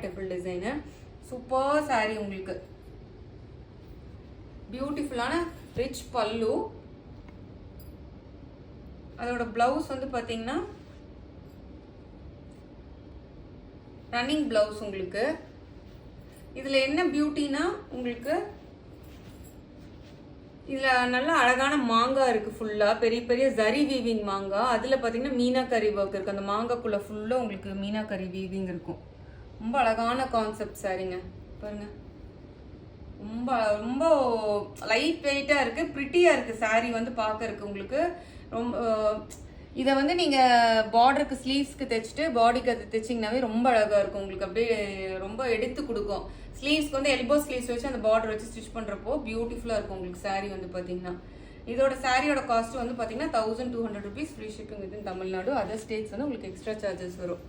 Temple design. Super sorry உங்களுக்கு. பியூட்டிஃபுல்லான rich பல்லு. அதோட பிளவுஸ் வந்து பாத்தீங்கன்னா ரன்னிங் பிளவுஸ் உங்களுக்கு. இதுல என்ன பியூட்டினா உங்களுக்கு இதுல நல்லா அழகான மாங்காய் இருக்கு. ஃபுல்லா பெரிய பெரிய ஜரி வீவிங் மாங்காய். அதுல பாத்தீங்கன்னா மீனாக்கரி ஒர்க் இருக்கு. அந்த மாங்காய்க்குள்ள ஃபுல்லா உங்களுக்கு மீனாக்கரி வீவிங் இருக்கும். ரொம்ப அழகான கான்செப்ட் சாரிங்க. பாருங்க, ரொம்ப ரொம்ப லைட் வெயிட்டா இருக்கு, பிரிட்டியா இருக்கு சாரி வந்து பாக்குறதுக்கு உங்களுக்கு. ரொம்ப இதை வந்து நீங்க பார்டருக்கு ஸ்லீவ்ஸ்க்கு தைச்சிட்டு பாடிக்கு அதை தைச்சிங்கனாவே ரொம்ப அழகா இருக்கும் உங்களுக்கு. அப்படியே ரொம்ப எடுத்து கொடுக்கும். ஸ்லீவ்ஸ்க்கு வந்து எல்போ ஸ்லீவ்ஸ் வச்சு அந்த பார்டர் வச்சு ஸ்டிச் பண்றப்போ பியூட்டிஃபுல்லா இருக்கும் உங்களுக்கு சாரி வந்து பாத்தீங்கன்னா. இதோட சாரியோட காஸ்ட் வந்து பாத்தீங்கன்னா 1200 rupees, free shipping with in Tamil Nadu. Other states வந்து உங்களுக்கு எக்ஸ்ட்ரா சார்ஜஸ் வரும்.